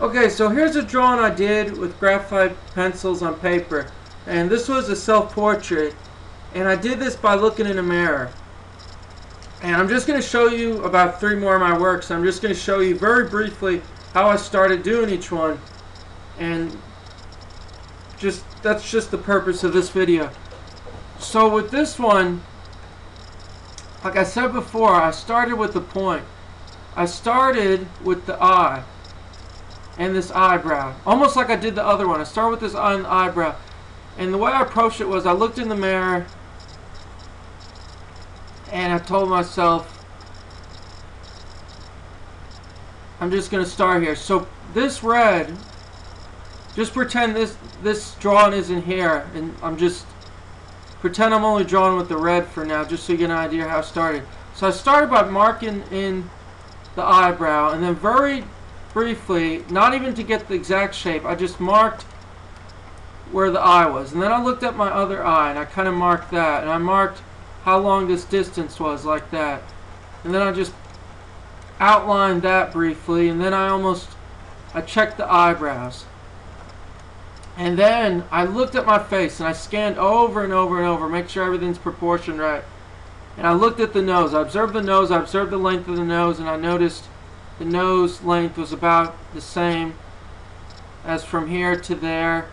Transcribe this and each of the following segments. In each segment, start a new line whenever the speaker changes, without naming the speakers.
Okay, so here's a drawing I did with graphite pencils on paper, and this was a self-portrait, and I did this by looking in a mirror. And I'm just going to show you about 3 more of my works. I'm just going to show you very briefly how I started doing each one, and that's just the purpose of this video. So with this one, like I said before, I started with the point. I started with the eye and this eyebrow, almost like I did the other one. I started with this eye and the eyebrow, and the way I approached it was I looked in the mirror and I told myself, I'm just going to start here. So this red, just pretend this drawing isn't here, and pretend I'm only drawing with the red for now, just so you get an idea how I started. So I started by marking in the eyebrow, and then very briefly, not even to get the exact shape, I just marked where the eye was. And then I looked at my other eye, and I kind of marked that, and I marked how long this distance was, like that. And then I just outlined that briefly, and then I checked the eyebrows. And then I looked at my face, and I scanned over and over and over, make sure everything's proportioned right. And I looked at the nose. I observed the nose, I observed the length of the nose, and I noticed the nose length was about the same as from here to there.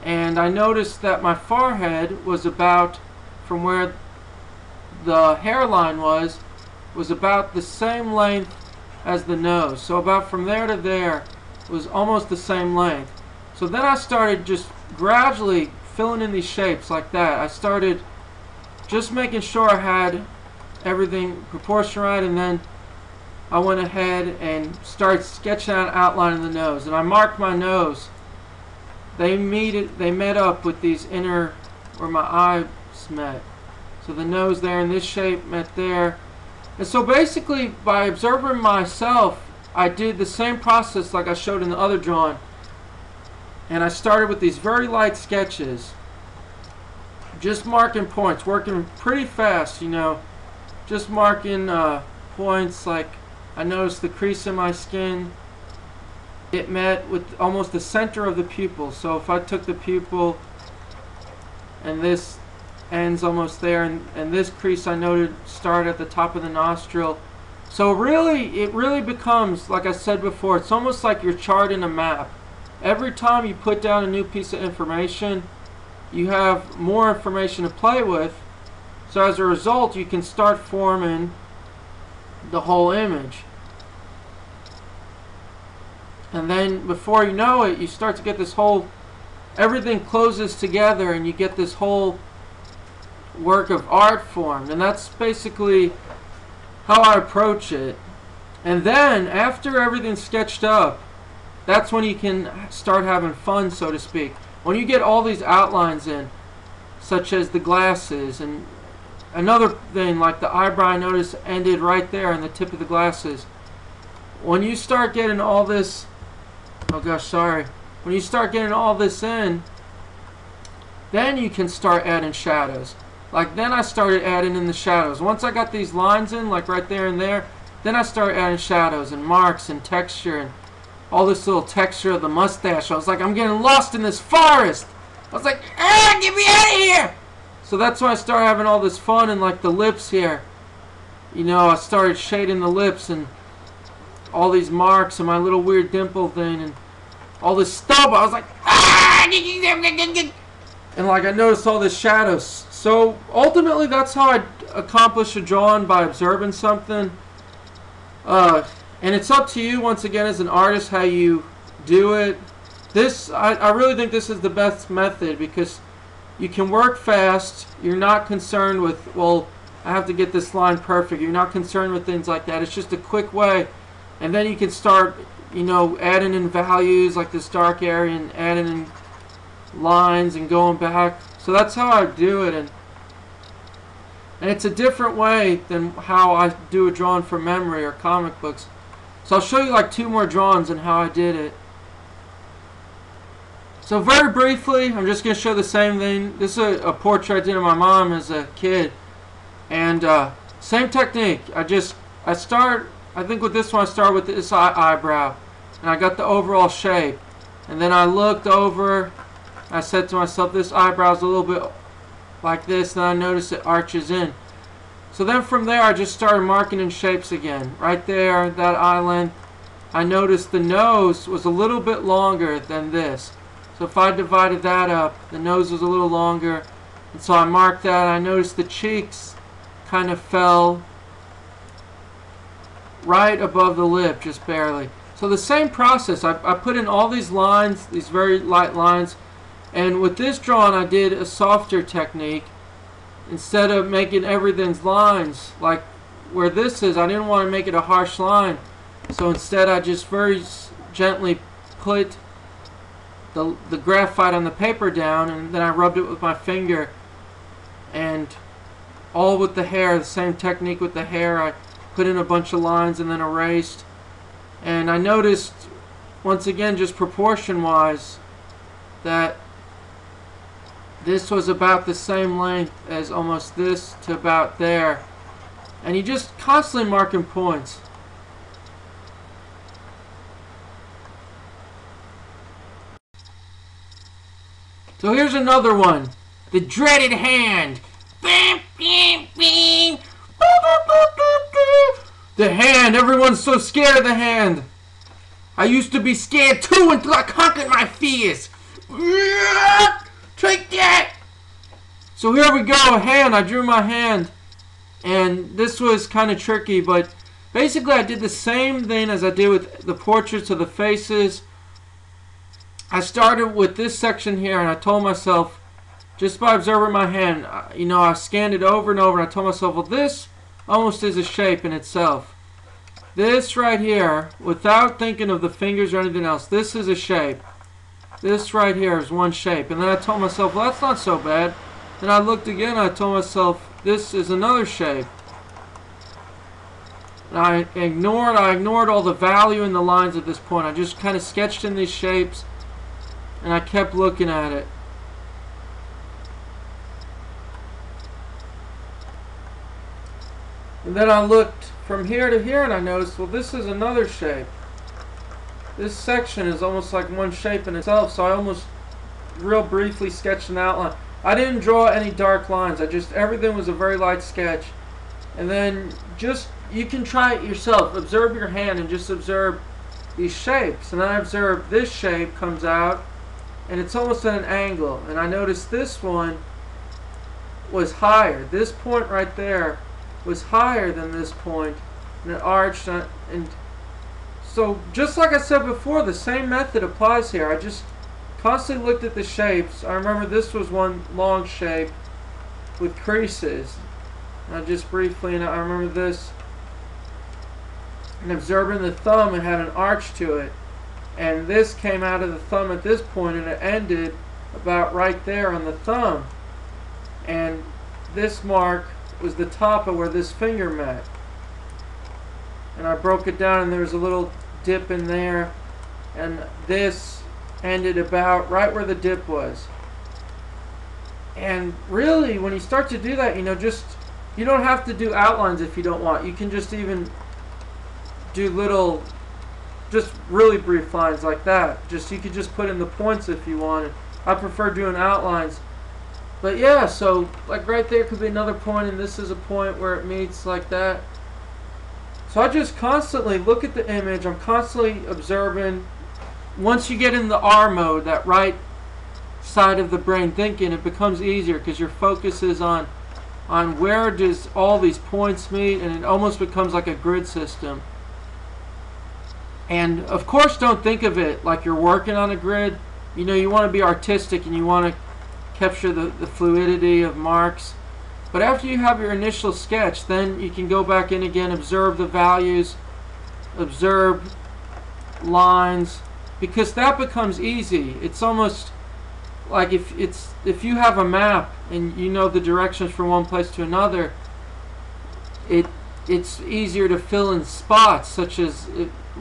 And I noticed that my forehead was about, from where the hairline was about the same length as the nose. So about from there to there was almost the same length. So then I started just gradually filling in these shapes like that. I started just making sure I had everything proportioned right, and then I went ahead and started sketching out an outline of the nose. And I marked my nose. They met up with these inner, where my eyes met. So the nose there and this shape met there. And so basically, by observing myself, I did the same process like I showed in the other drawing. And I started with these very light sketches, just marking points, working pretty fast, you know, just marking points. Like I noticed the crease in my skin, it met with almost the center of the pupil. So if I took the pupil and this ends almost there, and this crease I noted started at the top of the nostril. So really, it really becomes, like I said before, it's almost like you're charting a map. Every time you put down a new piece of information, you have more information to play with. So as a result, you can start forming the whole image. And then before you know it, you start to get this whole, everything closes together, and you get this whole work of art formed. And that's basically how I approach it. And then after everything's sketched up, that's when you can start having fun, so to speak. When you get all these outlines in, such as the glasses, and another thing like the eyebrow, I noticed ended right there on the tip of the glasses. When you start getting all this, oh gosh, sorry. When you start getting all this in, then you can start adding shadows. Like then I started adding in the shadows. Once I got these lines in, like right there and there, then I started adding shadows and marks and texture and all this little texture of the mustache. I was like, I'm getting lost in this forest. I was like, ah, get me out of here. So that's when I started having all this fun, and like the lips here. You know, I started shading the lips and all these marks and my little weird dimple thing and all this stub. I was like, ah! And like I noticed all the shadows. So ultimately, that's how I accomplish a drawing, by observing something. And it's up to you, once again, as an artist, how you do it. I really think this is the best method, because you can work fast. You're not concerned with, well, I have to get this line perfect. You're not concerned with things like that. It's just a quick way. And then you can start, you know, adding in values like this dark area and adding in lines and going back. So that's how I do it. And it's a different way than how I do a drawing from memory or comic books. So I'll show you like 2 more drawings and how I did it. So very briefly, I'm just going to show the same thing. This is a portrait I did of my mom as a kid. And same technique. I think with this one I start with this eyebrow. and I got the overall shape. And then I looked over, I said to myself, this eyebrow's a little bit like this, and I noticed it arches in. So then from there I just started marking in shapes again. Right there, that eye length, I noticed the nose was a little bit longer than this. So if I divided that up, the nose was a little longer, and so I marked that. I noticed the cheeks kind of fell right above the lip, just barely. So the same process, I put in all these lines, these very light lines, and with this drawing I did a softer technique. Instead of making everything's lines, like where this is, I didn't want to make it a harsh line. So instead I just very gently put the graphite on the paper down, and then I rubbed it with my finger, and all with the hair, the same technique with the hair. I put in a bunch of lines and then erased. And I noticed, once again, just proportion wise, that this was about the same length as almost this to about there. And you just constantly marking points. So here's another one. The dreaded hand. The hand. Everyone's so scared of the hand. I used to be scared too until I conquered my fears. Take that! So here we go, a hand. I drew my hand. And this was kind of tricky, but basically I did the same thing as I did with the portraits of the faces. I started with this section here, and I told myself, just by observing my hand, you know, I scanned it over and over, and I told myself, well, this almost is a shape in itself. This right here, without thinking of the fingers or anything else, this is a shape. This right here is one shape. And then I told myself, well, that's not so bad. Then I looked again, and I told myself, this is another shape. And I ignored all the value in the lines at this point. I just kind of sketched in these shapes, and I kept looking at it. And then I looked from here to here, and I noticed, well, this is another shape. This section is almost like one shape in itself, so I almost real briefly sketched an outline. I didn't draw any dark lines. Everything was a very light sketch. And then just, you can try it yourself. Observe your hand and just observe these shapes. And I observed this shape comes out, and it's almost at an angle. And I noticed this one was higher. This point right there was higher than this point, and it arched, and so just like I said before, the same method applies here. I just constantly looked at the shapes. I remember this was one long shape with creases. And I just briefly, and I remember this, and observing the thumb, it had an arch to it, and this came out of the thumb at this point, and it ended about right there on the thumb, and this mark was the top of where this finger met. And I broke it down, and there was a little dip in there, and this ended about right where the dip was. And really, when you start to do that, you know, you don't have to do outlines if you don't want. You can just even do little, just really brief lines like that. You could just put in the points if you wanted. I prefer doing outlines. But yeah, so like right there could be another point, and this is a point where it meets like that. So I just constantly look at the image. I'm constantly observing. Once you get in the R mode, that right side of the brain thinking, it becomes easier because your focus is on where does all these points meet, and it almost becomes like a grid system. And of course, don't think of it like you're working on a grid. You know, you want to be artistic and you want to capture the fluidity of marks. But after you have your initial sketch, then you can go back in again, observe the values, observe lines, because that becomes easy. It's almost like if you have a map and you know the directions from one place to another, it's easier to fill in spots such as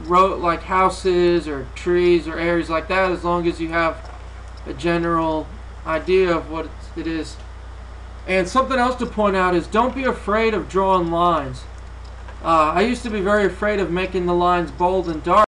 like houses or trees or areas like that, as long as you have a general idea of what it is. And something else to point out is, don't be afraid of drawing lines. I used to be very afraid of making the lines bold and dark.